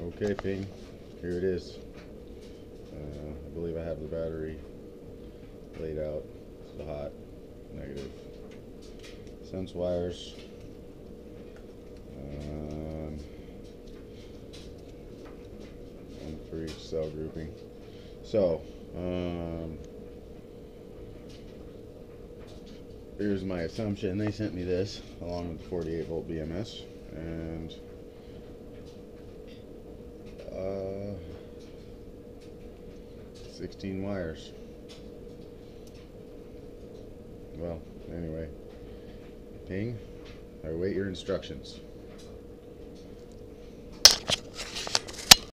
Okay, ping. Here it is. I believe I have the battery laid out. It's hot. Negative. Sense wires. One for each cell grouping. So, here's my assumption. They sent me this along with the 48 volt BMS and 16 wires. Well, anyway, ping. I await your instructions.